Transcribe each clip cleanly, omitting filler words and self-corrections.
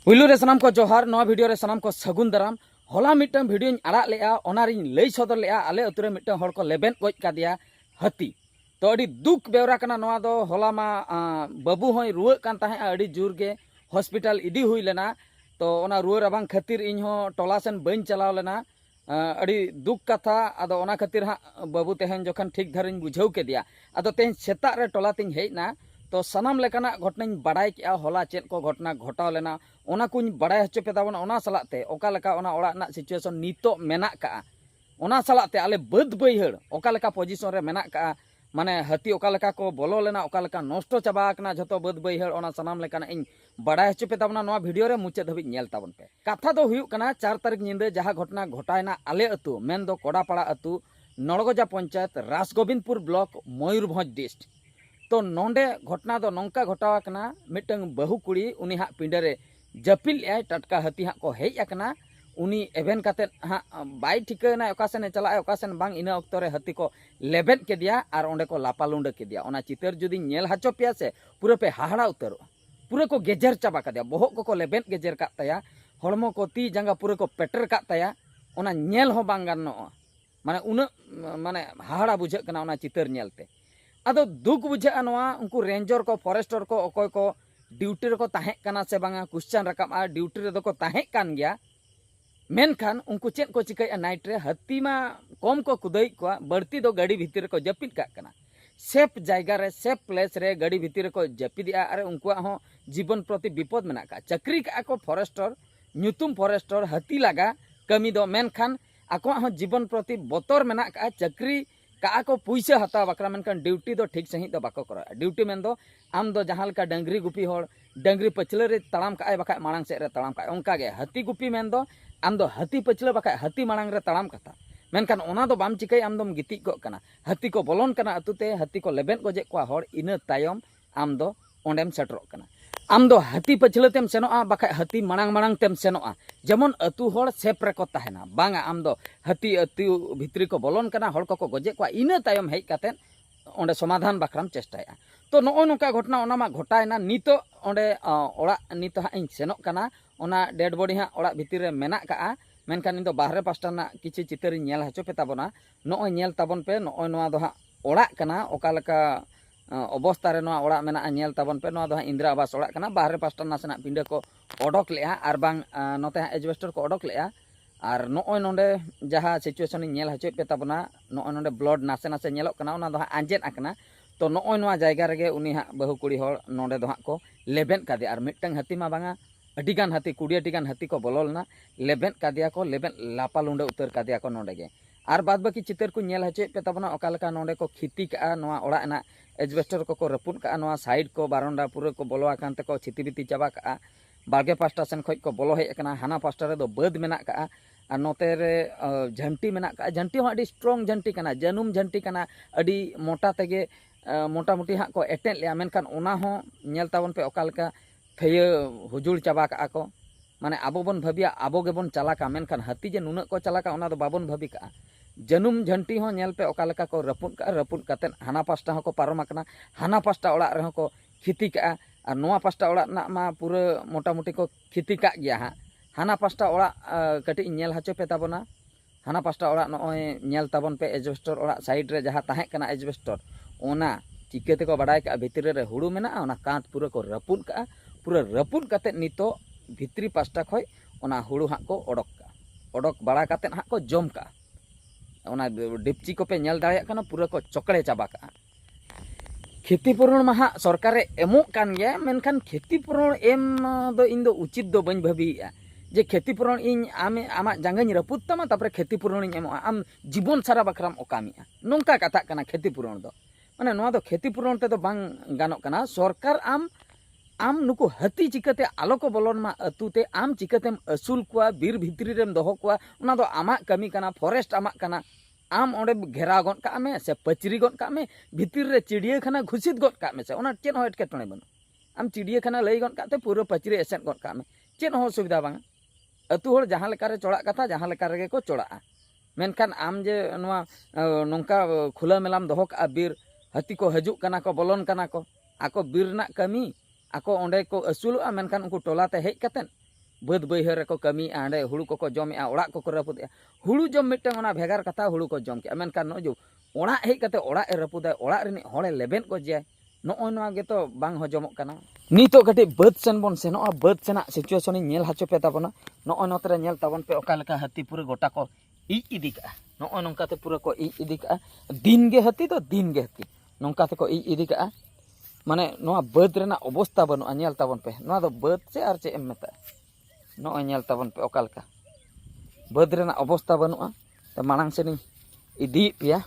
पुलू रे सनाम को जोहार नवा वीडियो रे सनाम को सगुन दाराम होला मिटन वीडियो आड़ा लेआ ओनारिन लई सदर लेआ आले अतुरे मिटन हड़ को लेबेन गज कादिया हाथी तो अड़ी दुख बेवरा कना नवा दो होला मा बाबू होय रुआ कान ताहे अड़ी जोर गे हॉस्पिटल इदी हुई लेना तो ओना रुआ रबांग खातिर इन हो टोला सेन बइन चलाव लेना अड़ी दुख कथा आदो ओना खातिर हा बाबू तेहन जखन ठीक धरिन बुझाव के दिया आदो तेहन सेता रे टोला तिन हेना तो सनाम लेकाना घटनाñ बाड़ाय के होला चेत को घटना घटाव लेना ओना कुछ बाड़ाय हच्चो पे ताबोना ओना सलाते ओका लेका ओना ओड़ा ना सिचुएशन नितो मेना का ओना सलाते आले बद बैहड़ ओका लेका पोजीशन रे मेना का माने हाथी ओका लेका को बोलो लेना ओका लेका नष्ट चाबा कना जतो बद बैहड़ ओना सनाम लेकाना इन बाड़ाय हच्चो पे ताबोना नोआ वीडियो रे मुचे धबि नेल ताबोन पे कथा दो हुयु कना 4 तारीख निंदे जहां घटना घटायना आले अतु मेन दो कोडापाड़ा अतु नड़गजा पंचायत रासगोविंदपुर ब्लॉक मयूरभंज डिस्ट्रिक्ट तो नोंडे घटना दो नौका घटावा कना मिटंग बहु कुड़ी उनी हा पिंडरे जपिल आय टटका हाथी हा को हेज अकना उनी एवेन काते हा बाय ठिकाना ओकासेन चला ओकासेन बांग इना अक्तो रे हाथी को लेबेन के दिया और ओंडे को लापालुंड के दिया ओना चितर जुदी नेल हाचो पिया से पूरे पे हाहाड़ा उतरो पूरे को गेजर चाबा का दिया बोहक को लेबेन गेजर का तया हड़मो को ती जंगा पूरे को पेटर का तया ओना नेल हो बांग गानो माने उन माने हाहाड़ा बुझे कना ओना चितर नेलते आदो दुख बुझा उनको रेंजर को फॉरेस्टर को अकोय को ड्यूटी रे को ताहे कना से बांगा क्वेश्चन रकम आ ड्यूटी रे दो को ताहे कान गया मेनखान उनको चेक को चिकाय नाइट रे हाथी मा कम को कुदई को बढ़ती दो गाड़ी भीतर को जपित का कना सेफ जायगा रे सेफ प्लेस रे गाड़ी भीतर को जपिदिया अरे उनको हो जीवन प्रति विपद मेना का चक्री का को फॉरेस्टर न्यूतुम फॉरेस्टर हाथी लगा कमी दो मेनखान आको हो जीवन प्रति बतर मेना का चक्री का को पैसा हता बकरा मेनखान ड्यूटी दो ठीक सही दो बाको करा ड्यूटी मेन दो आम दो जहां लका डंगरी गुपी होड़ डंगरी पछले रे तड़ाम का बका मांग से रे तड़ाम का उनका गे हाथी गुपी मेन दो आम दो हाथी पछले बका हाथी मांग रे तड़ाम कथा मेनखान ओना दो बाम चिकाई आम दम गिति को कना हाथी को बोलन कना अतुते हाथी को लेबेन गोजे को होड़ इना तायम आम दो ओंडेम सेटरो कना आम दो हाथी पछले तेम सेनोआ बका हाथी मांग तेम सेनोआ जेमन अतु होड़ सेफ रे को ताहेना बांगा आम दो हाथी अतु भितरी को बोलन कना होड़ को गोजे को इना तायम हेज कातेन ओंडे समाधान बखराम चेष्टाया तो नो नोका घटना ओना मा घटायना नितो ओंडे ओड़ा नितो हा इन सेनोक कना ओना डेड बॉडी हा ओड़ा भितर रे मेना का मेनखान इन दो बाहरे पास्टा ना किछि चितर नेल हचो पे ताबोना नो नेल ताबोन पे नो नोआ दो हा ओड़ा कना ओका लका अवस्था रे नोआ ओड़ा मेना नेल ताबोन पे नोआ दो हा इंदिरा आवास ओड़ा कना बाहरे पास्टा नासना पिंडे को ओडक लेआ आर बांग नोते हा एजबेस्टर को ओडक लेआ और नोय नोंडे जहाँ सिचुएशन नेल हचो पे ताबोना नोय नोंडे ब्लड नासे नासे नेलोक कना ओना दो हा आंजेद आकना तो नोय नोआ जायगा रेगे उनी हा बहु कुड़ी होड़ नोंडे दो हा को लेबेन कादे और मिटंग हाथी मा बांगा अडिगान हाथी 20 टिगान हाथी को बोलोलना लेबेन कादिया को लेबेन लापालुंडे उतर कादिया को नोंडे गे और बाद बाकी चितर को नेल हचो पे ताबोना ओका लेका नोंडे को खिती का नोआ ओड़ा ना एजबेस्टर को रपुन का नोआ साइड को बारंडा पूरे को बोलो आकान ते को छिती बिती चाबा का बागे पास्टा सेन खoj को बोलो हेज कना हाना पास्टा रे दो बद मेना का और नोते रे झंटी मेना का झंटी हो अडी स्ट्रॉन्ग झंटी कना जनुम झंटी कना अडी मोटा तेगे मोटा मोटी हा को एटेन लिया मेनखान ओना हो नेल ताबन पे ओका लेका थैया हुजुड़ चाबा का को माने आबो बन भाबिया आबो गेबन चला का मेनखान हाथी जे नुना को चला का ओना दो बाबन भाबी का जनुम झंटी हो नेल पे ओका लेका को रपुन कातेन हाना पास्टा हो को पारम कना हाना पास्टा ओड़ा रे को खिती का और नोआ पास्टा ओड़ा ना मा पूरा मोटा मोटी को खिती का गया हा हाना पास्टा ओड़ा कटी नेल हचो पे ताबोना हाना पास्टा ओड़ा नोय नेल ताबन पे एजबेस्टर ओड़ा साइड रे जहां ताहे कना एजबेस्टर ओना चिकेते को बाडाय का भितर रे हुड़ू मेना ओना कांत पूरा को रपुन का पूरा रपुन काते नितो भितरी पास्टा खय ओना हुड़ू हा को ओडक बाड़ा काते हा को जम का ओना डिपची को पे नेल दाड़िया कना पूरा को चकड़े चाबा का क्षतिपूरण मा सरकार एमो कान गया मेनखान क्षतिपूरण एम दो इन दो उचित दो बन भाबिया जे क्षतिपूरण इन आमे आमा जांगानी रपुत तमा तापर क्षतिपूरण इन एमो आम जीवन सारा बखराम ओकामिया नोंका कथा कना क्षतिपूरण दो माने नोआ दो क्षतिपूरण ते दो बांग गानो कना सरकार आम नुको हाथी चिकाते आलो को बोलन मा अतुते आम चिकातेम असुल कुआ बीर भितरी रेम दोहो कुआ ओना दो आमा कमी कना फॉरेस्ट आमा कना आम ओंडे घेरा गन का में से पचरी गन का में भितर रे चिड़िया खाना घुसित गन का में से ओना चेन हो एटकेटणे बन आम चिड़िया खाना लई गन काते पूरा पचरी एसेन गन का में चेन हो सुविधा बांग अतु होड़ जहां लेका रे चोड़ा कथा जहां लेका रे को चोड़ा मेनखान आम जे नोआ नोंका खुला मेलाम दोहो का बीर हाथी को हजु कना को बोलन कना को आको बीर ना कमी आको ओंडे को असुलुआ मेनखान उनको टोलाते हेज कतेन बाद Baihar रeko kami ande hulu koko jom ya orak koko rapud ya hulu jom mitang ona bhegar kata hulu ko jom ke menkan no jo orak hei kate orak e rapud orak reni hole leben ko je no ono geto bang hojomok kana nito kati baad sen bon senoa baad sena situation ni nyel hacho pe tabona no ono tere nyel tabon pe oka leka hati pura gota ko ᱤᱫᱤ ᱠᱟᱜᱼᱟ ᱱᱚᱜᱼᱚᱭ ᱱᱚᱝᱠᱟᱛᱮ ᱯᱩᱨᱟᱹ ᱠᱚ ᱤᱫᱤ ᱠᱟᱜᱼᱟ ᱫᱤᱱ ᱜᱮ ᱦᱟᱹᱛᱤ ᱫᱚ ᱫᱤᱱ ᱜᱮ ᱦᱟᱹᱛᱤ ᱱᱚᱝᱠᱟ ᱛᱮᱠᱚ ᱤᱫᱤ ᱠᱟᱜᱼᱟ ᱢᱟᱱᱮ ᱱᱚᱣᱟ ᱵᱟᱹᱫᱽ ᱨᱮᱱᱟᱜ ᱚᱵᱚᱥᱛᱟ ᱵᱟᱹᱱᱩᱜᱼᱟ ᱧᱮᱞ ᱛᱟᱵᱚᱱ ᱯᱮ ᱱᱚᱣᱟ ᱫᱚ ᱵᱟᱹᱫᱽ ᱥᱮ ᱟᱨ ᱪᱮᱫ ᱮᱢ ᱢᱮᱛᱟᱜᱼᱟ ᱱᱚᱜᱼᱚᱭ ᱧᱮᱞ ᱛᱟᱵᱚᱱ ᱯᱮ ᱚᱠᱟ ᱞᱮᱠᱟ ᱵᱟᱹᱫᱽ ᱨᱮᱱᱟᱜ ᱚᱵᱚᱥᱛᱟ ᱵᱟᱹᱱᱩᱜᱼᱟ ᱛᱚ ᱢᱟᱲᱟᱝ ᱥᱮᱱᱤᱧ ᱤᱫᱤᱭᱮᱫ ᱯᱮᱭᱟ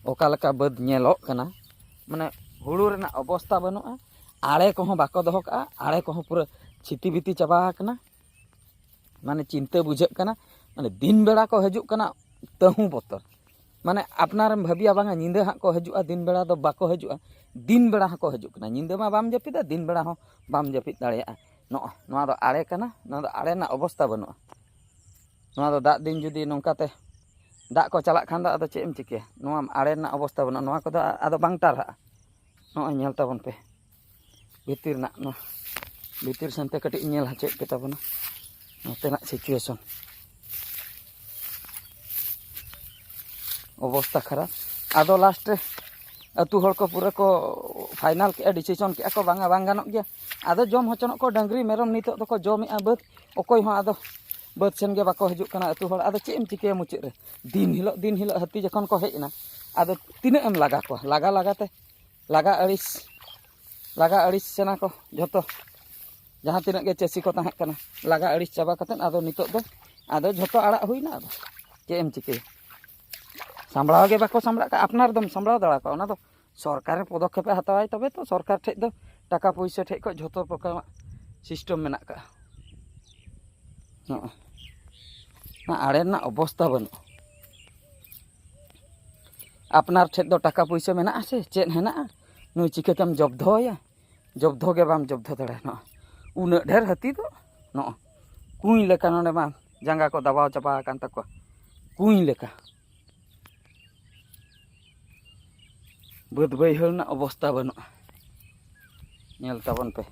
ᱚᱠᱟ ᱞᱮᱠᱟ ᱵᱟᱹᱫᱽ ᱧᱮᱞᱚᱜ ᱠᱟᱱᱟ ᱢᱟᱱᱮ ᱦᱩᱲᱩ ᱨᱮᱱᱟᱜ ᱚᱵᱚᱥᱛᱟ ᱵᱟᱹᱱᱩᱜᱼᱟ ᱟᱲᱮ ᱠᱚᱦᱚᱸ ᱵᱟᱠᱚ ᱫᱚᱦᱚ ᱠᱟᱜᱼᱟ ᱟᱲᱮ ᱠᱚᱦᱚᱸ ᱯᱩᱨᱟᱹ ᱪᱷᱤᱛᱤ ᱵᱤᱛᱤ ᱪᱟᱵᱟ ᱟᱠᱟᱱᱟ ᱢᱟᱱᱮ ᱪᱤᱱᱛᱟᱹ ᱵᱩᱡᱷᱟᱹᱜ ᱠᱟᱱᱟ ᱢᱟᱱᱮ ᱫᱤᱱ ᱵᱮᱲᱟ ᱠᱚ ᱦᱤᱡᱩᱜ ᱠᱟᱱᱟ ᱛᱟᱹᱦᱩ ᱵᱚᱛᱚᱨ माने अपनारम भाबिया बांगा निंदा हाँ को हजुआ दिन बेड़ा दो बाको हजुआ दिन बेड़ा हाँ को हजु कना निंदा मा बाम जपिदा दिन बेड़ा हो बाम जपिद दाड़ेया नोआ दो आड़े कना नोआ दो आड़े ना अवस्था बनुआ नोआ दो दाग दिन जुदी नोंकाते दाग को चलाक खान दो आदो चेम चिके नोआ आड़े ना अवस्था बनुआ नोआ को दो आदो बांग टारहा नोआ नेल ताबन पे भितिर ना नो भितिर संते कटी नेल हचेत पे ताबना नोतेना सिचुएशन अवस्था खराब आदो लास्ट अतु हर को पूरा को फाइनल के डिसीजन के को बांगा बांग गानोक गया आदो जम हचन को डंगरी मेरम नितो दो को जमेआ बाद अकोय हो आदो बाद सेन गे बाको हजु कना अतु हर आदो चेम चिके मुचे रे दिन हिलो हती जखन को हेजना आदो तिने एम लगा को लगाते लगा अड़िस सेना को जतो जहां तिने गे चेसी को ताहे कना लगा अड़िस चाबा कतन आदो नितो दो आदो जतो आड़ा हुईना आदो चेम चिके सामलाव के बाको सामला का अपनार दम सामलाव दाड़ा का दो सरकार पदक्षेप हतावाय तबे तो सरकार ठे दो टाका पैसा ठे को झोतो प्रकार सिस्टम मेना का ना आड़े ना अवस्था बनु अपनार ठे दो टाका पैसा मेना से चेन हेना नुई चिकेतम जब्धोया जब्धो के बाम जब्धो दाड़ा ना उना ढेर हती दो न कुई लेका नोडे मा जांगा को दबाव चापा कान तको कुई लेका बाद बैहर ना अवस्था बनुआ नेल ताबन पे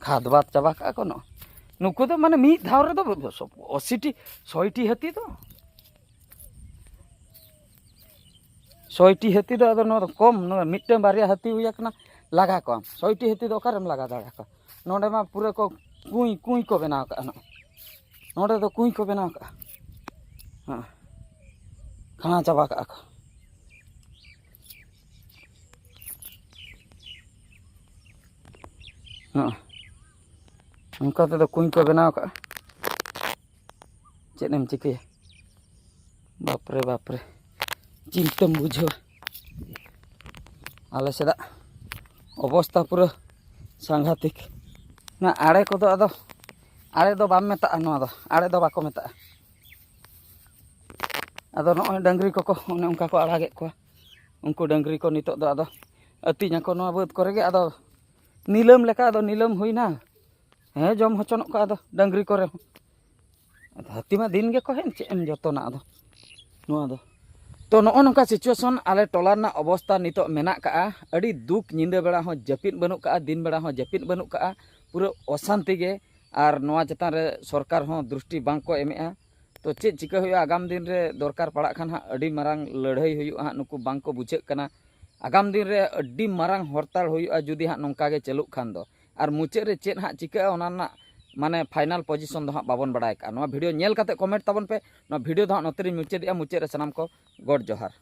खाद बात चाबा का को नुकु दो माने मी धाव रे दो 80 100 हती दो 100 हती दो अदो नो कम नो मिटम बारिया हती हुया कना लगा को 100 हती दो करम लगा दाड़ा का नोडे मा पूरे को कुई को बनाव का नोडे दो कुई को बनाव का हां खाना चाबा का उनका तो कुई को बनाव का चेनेम चिके बापरे चिंतम बुझो आले सेदा अवस्था पूरा सांघातिक ना आड़े को दो आदो आड़े दो बाम मेता नोआ दो आड़े दो बाको मेता आदो नोय डंगरी को उन्हें उनका को आड़ागे को उनको डंगरी को नितो दो आदो अतिना को नोआ बाद करे आदो नीलम लेका आदो नीलम हुईना हे जम हचनक को आदो डंगरी करे हाथी मा दिन गे को हेन चेम जतोना आदो नोआ दो तो नो नोंका सिचुएशन आले टोला ना अवस्था नितो मेना का अड़ी दुख निंदा बेड़ा हो जपित बनु का दिन बेड़ा हो जपित बनु का पूरा अशांति गे और नोआ चेतान रे सरकार हो दृष्टि बांग को एमेआ तो चेक चिका हुआ आगाम दिन रे दरकार पड़ा खान हाँ अड़ी मारांग लड़ाई हुआ हाँ नुकु बांग को बुझे कना आगाम दिन रे अड़ी मारांग हड़ताल हुआ जुदी हाँ नौका गे चलुक खान दो और मुचे रे चेक हाँ चिका ओना माने फाइनल पोजिशन दो हाँ बाबन बड़ाय का वीडियो नेल काते कमेंट ताबन पे वीडियो दो हाँ नोते मुचे मुचे रे सनाम को गॉड जोहार।